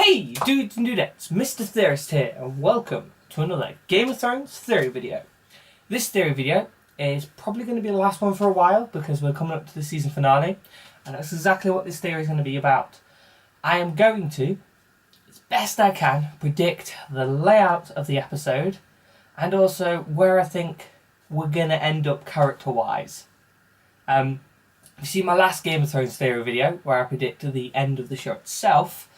Hey dudes and dudettes, Mr. Theorist here, and welcome to another Game of Thrones theory video. This theory video is probably going to be the last one for a while because we're coming up to the season finale, and that's exactly what this theory is going to be about. I am going to, as best I can, predict the layout of the episode and also where I think we're going to end up character-wise. You see my last Game of Thrones theory video where I predicted the end of the show itself.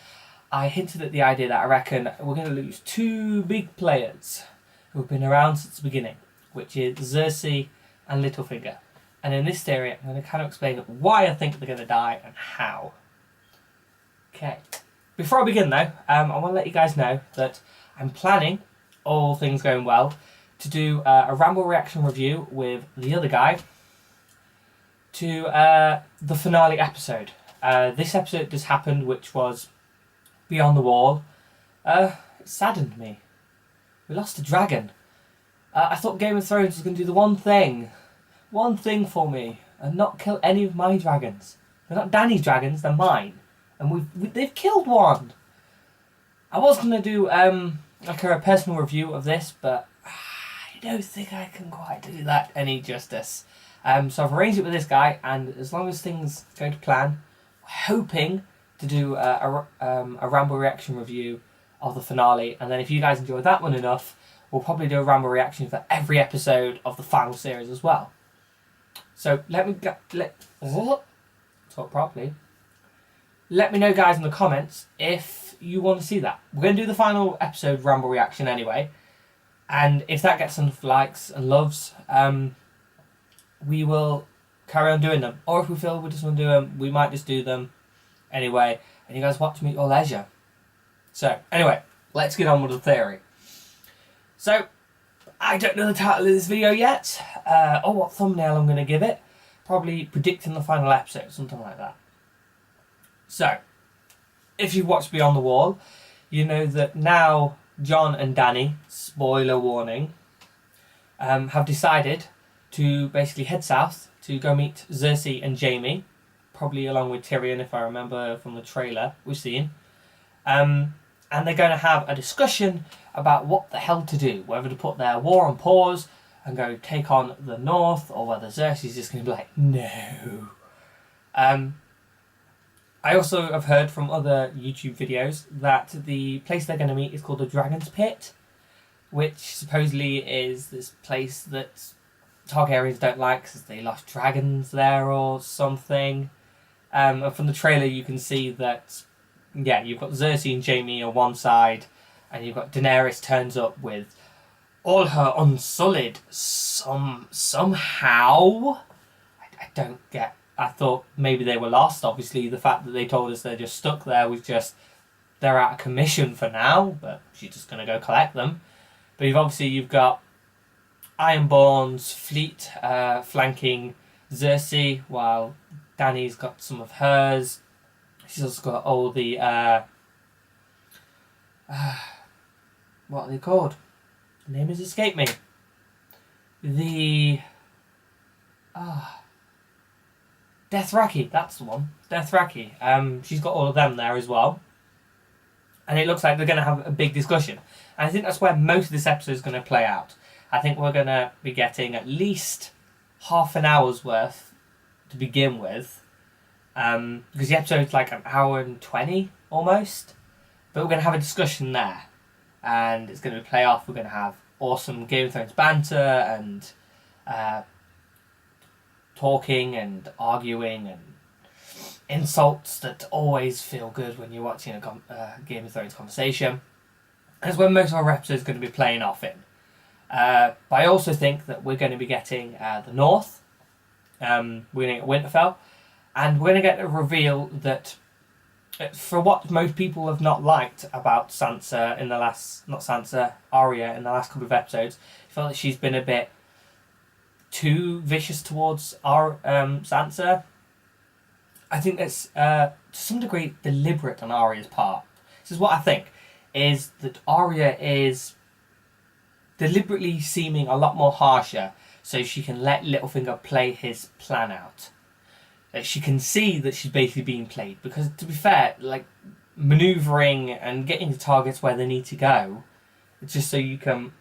I hinted at the idea that I reckon we're going to lose two big players who have been around since the beginning, which is Cersei and Littlefinger. And in this theory, I'm going to kind of explain why I think they're going to die and how. Okay. Before I begin though, I want to let you guys know that I'm planning, all things going well, to do a Ramble reaction review with the other guy to the finale episode. This episode just happened, which was Beyond the Wall. It saddened me. We lost a dragon. I thought Game of Thrones was going to do the one thing for me, and not kill any of my dragons. They're not Dany's dragons, they're mine. And they've killed one. I was going to do like a personal review of this, but I don't think I can quite do that any justice. So I've arranged it with this guy, and as long as things go to plan, we're hoping to do a Ramble reaction review of the finale, and then if you guys enjoy that one enough, we'll probably do a Ramble reaction for every episode of the final series as well. So talk properly. Let me know, guys, in the comments if you want to see that. We're going to do the final episode Ramble reaction anyway, and if that gets enough likes and loves, we will carry on doing them. Or if we feel we just want to do them, we might just do them anyway, and you guys watch them at your leisure. So, anyway, let's get on with the theory. So, I don't know the title of this video yet, or what thumbnail I'm going to give it. Probably predicting the final episode, something like that. So, if you've watched Beyond the Wall, you know that now Jon and Dany, spoiler warning, have decided to basically head south to go meet Cersei and Jaime, probably along with Tyrion, if I remember from the trailer we've seen. And they're going to have a discussion about what the hell to do, whether to put their war on pause and go take on the North, or whether Cersei's just going to be like, no. I also have heard from other YouTube videos that the place they're going to meet is called the Dragon's Pit, which supposedly is this place that Targaryens don't like because they lost dragons there or something. And from the trailer you can see that, yeah, you've got Cersei and Jaime on one side, and you've got Daenerys turns up with all her Unsullied somehow. I don't get. I thought maybe they were lost. Obviously the fact that they told us they're just stuck there was just they're out of commission for now, but she's just going to go collect them. But you've got Ironborn's fleet flanking Cersei, while Dany's got some of hers. She's also got all the what are they called? The name has escaped me. The Dothraki, that's the one. Dothraki. She's got all of them there as well. And it looks like they're going to have a big discussion. And I think that's where most of this episode is going to play out. I think we're going to be getting at least half an hour's worth to begin with. Because the episode's like an hour and 20 almost. But we're going to have a discussion there. And it's going to play off. We're going to have awesome Game of Thrones banter and talking and arguing and insults that always feel good when you're watching a Game of Thrones conversation. That's where most of our episodes are going to be playing off in. But I also think that we're going to be getting the North. We're going to get Winterfell. And we're going to get a reveal that, for what most people have not liked about Sansa in the last... Not Sansa, Arya in the last couple of episodes. I felt that she's been a bit too vicious towards Sansa. I think that's to some degree deliberate on Arya's part. This is what I think, is that Arya is deliberately seeming a lot more harsher so she can let Littlefinger play his plan out. She can see that she's basically being played, because to be fair, like manoeuvring and getting the targets where they need to go, just so you can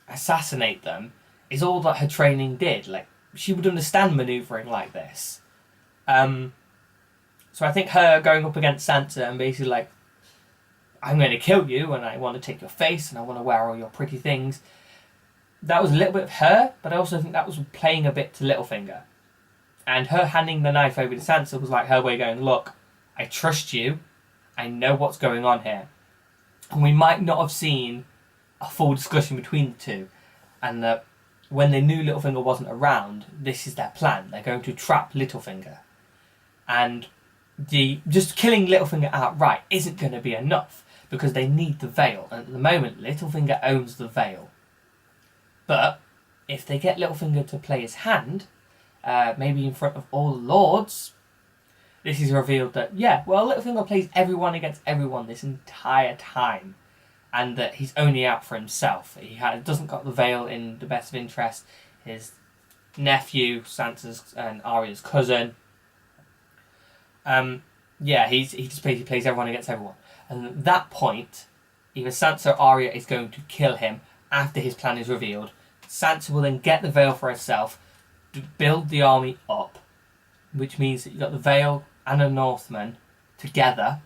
assassinate them, is all that her training did. Like, she would understand manoeuvring like this. So I think her going up against Sansa and basically like, I'm going to kill you and I want to take your face and I want to wear all your pretty things, that was a little bit of her, but I also think that was playing a bit to Littlefinger. And her handing the knife over to Sansa was like her way going, look, I trust you, I know what's going on here. And we might not have seen a full discussion between the two, and that when they knew Littlefinger wasn't around, this is their plan. They're going to trap Littlefinger. And just killing Littlefinger outright isn't going to be enough, because they need the Vale. And at the moment, Littlefinger owns the Vale. But if they get Littlefinger to play his hand, maybe in front of all the lords, this is revealed that, yeah, well, Littlefinger plays everyone against everyone this entire time, and that he's only out for himself. He doesn't got the Vale in the best of interest. His nephew, Sansa's and Arya's cousin. Yeah, he just basically plays everyone against everyone. And at that point, either Sansa or Arya is going to kill him after his plan is revealed. Sansa will then get the Vale for herself, to build the army up, which means that you've got the Vale and the Northmen together,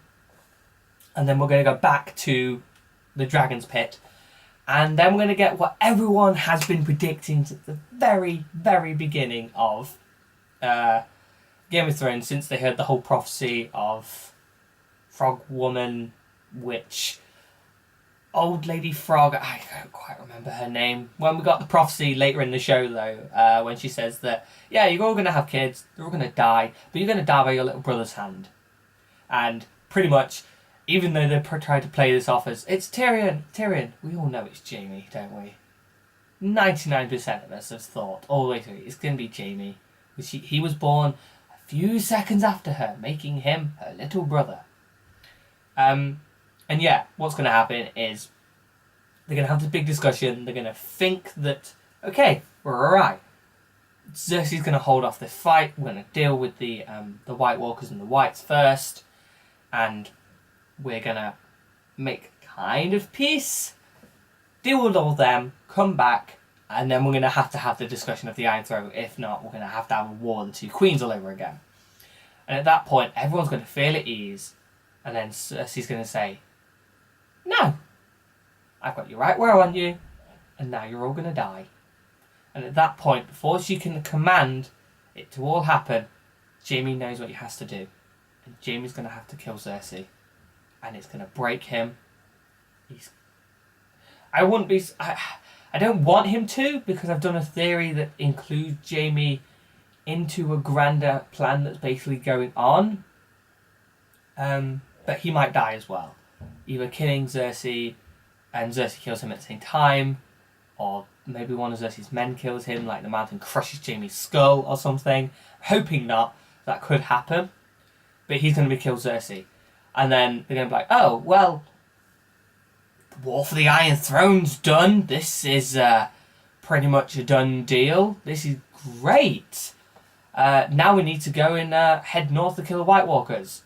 and then we're going to go back to the Dragon's Pit, and then we're going to get what everyone has been predicting at the very, very beginning of Game of Thrones, since they heard the whole prophecy of Frog Woman, Witch, Old Lady Frog, I don't quite remember her name. When we got the prophecy later in the show, though, when she says that, yeah, you're all going to have kids, they're all going to die, but you're going to die by your little brother's hand. And pretty much, even though they try to play this off as, it's Tyrion, we all know it's Jaime, don't we? 99% of us have thought, all the way through, it's going to be Jaime. He was born a few seconds after her, making him her little brother. And yeah, what's going to happen is they're going to have this big discussion. They're going to think that, okay, we're alright. Cersei's going to hold off this fight. We're going to deal with the White Walkers and the Whites first. And we're going to make kind of peace. Deal with all them. Come back. And then we're going to have the discussion of the Iron Throne. If not, we're going to have a war of the two queens all over again. And at that point, everyone's going to feel at ease. And then Cersei's going to say, no, I've got you right where I want you, and now you're all going to die. And at that point, before she can command it to all happen, Jaime knows what he has to do. And Jaime's going to have to kill Cersei. And it's going to break him. I don't want him to, because I've done a theory that includes Jaime into a grander plan that's basically going on. But he might die as well. Either killing Cersei and Cersei kills him at the same time, or maybe one of Cersei's men kills him, like the mountain crushes Jaime's skull or something. Hoping not, that could happen. But he's going to be killed Cersei. And then they're going to be like, oh, well, the War for the Iron Throne's done. This is pretty much a done deal. This is great. Now we need to go and head north to kill the White Walkers.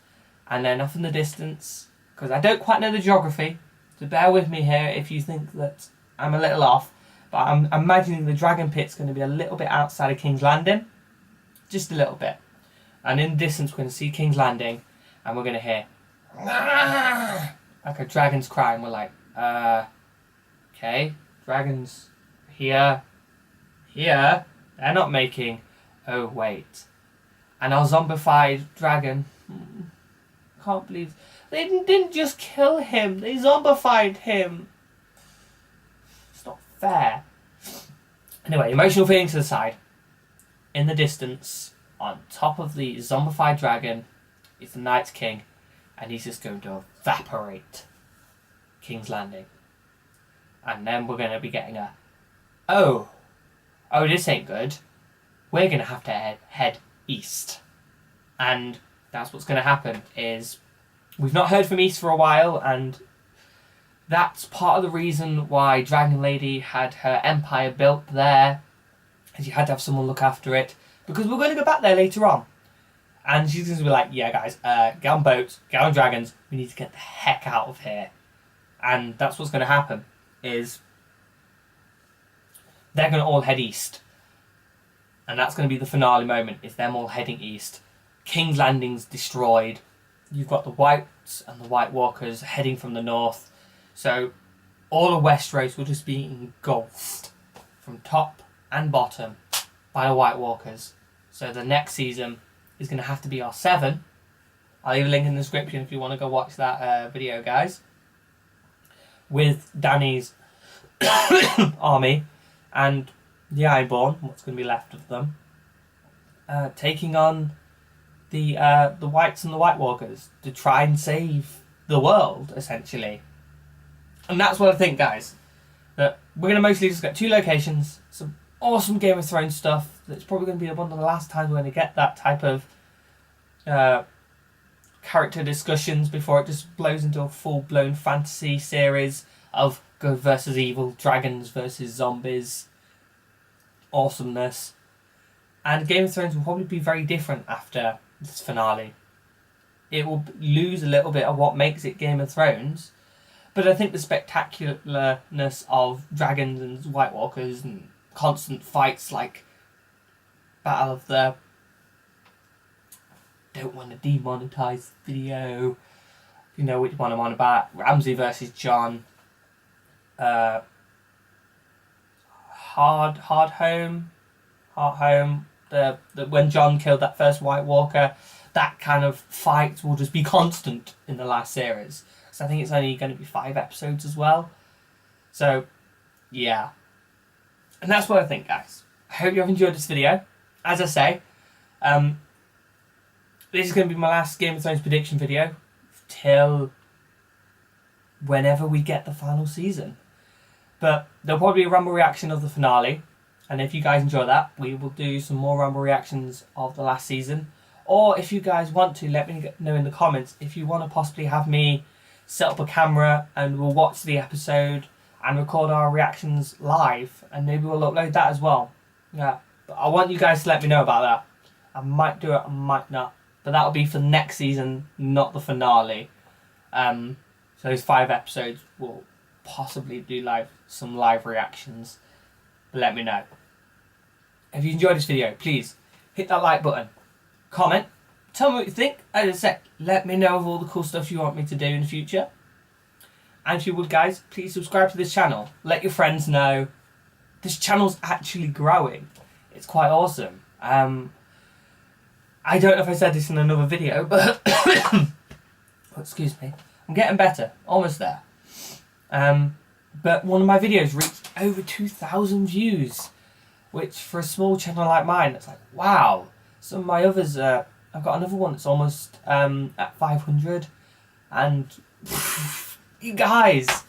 And then off in the distance, because I don't quite know the geography, so bear with me here if you think that I'm a little off, but I'm imagining the Dragon Pit's going to be a little bit outside of King's Landing, just a little bit. And in the distance we're going to see King's Landing, and we're going to hear like a dragon's cry, and we're like, okay, dragons here, they're not making, oh wait, and our zombified dragon, can't believe they didn't just kill him, they zombified him. It's not fair. Anyway, emotional feelings to the side. In the distance, on top of the zombified dragon, is the Night King, and he's just going to evaporate King's Landing. And then we're going to be getting a, oh, this ain't good. We're going to have to head east. And that's what's going to happen, is we've not heard from East for a while, and that's part of the reason why Dragon Lady had her empire built there, and she had to have someone look after it, because we're going to go back there later on. And she's going to be like, yeah, guys, get on boats, get on dragons. We need to get the heck out of here. And that's what's going to happen, is they're going to all head east. And that's going to be the finale moment, is them all heading east. King's Landing's destroyed. You've got the Whites and the White Walkers heading from the north. So all of Westeros will just be engulfed from top and bottom by the White Walkers. So the next season is going to have to be our 7. I'll leave a link in the description if you want to go watch that video, guys. With Dany's army and the Ironborn, what's going to be left of them, taking on the Whites and the White Walkers to try and save the world, essentially. And that's what I think, guys. That we're going to mostly just get 2 locations, some awesome Game of Thrones stuff. That's probably going to be one of the last times we're going to get that type of character discussions before it just blows into a full-blown fantasy series of good versus evil, dragons versus zombies, awesomeness. And Game of Thrones will probably be very different after this finale. It will lose a little bit of what makes it Game of Thrones, but I think the spectacularness of dragons and White Walkers and constant fights like Battle of the... Don't want to demonetize the video. You know which one I'm on about. Ramsay versus Jon. Hard Home. When Jon killed that first White Walker, that kind of fight will just be constant in the last series. So I think it's only going to be 5 episodes as well. So, yeah. And that's what I think, guys. I hope you have enjoyed this video. As I say, this is going to be my last Game of Thrones prediction video till whenever we get the final season. But there'll probably be a Rumble reaction of the finale. And if you guys enjoy that, we will do some more Rumble reactions of the last season. Or if you guys want to, let me know in the comments if you want to possibly have me set up a camera and we'll watch the episode and record our reactions live. And maybe we'll upload that as well. Yeah, but I want you guys to let me know about that. I might do it, I might not. But that'll be for next season, not the finale. So those 5 episodes will possibly do some live reactions. But let me know. If you enjoyed this video, please hit that like button, comment, tell me what you think. As I said, let me know of all the cool stuff you want me to do in the future. And if you would, guys, please subscribe to this channel. Let your friends know. This channel's actually growing. It's quite awesome. I don't know if I said this in another video, but excuse me, I'm getting better, almost there. But one of my videos reached over 2,000 views, which for a small channel like mine, it's like, wow. Some of my others, I've got another one that's almost at 500, and you guys,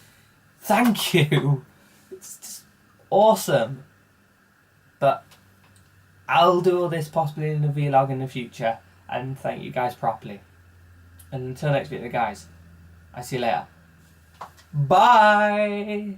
thank you. It's just awesome. But I'll do all this possibly in a vlog in the future and thank you guys properly. And until next video, guys, I'll see you later. Bye!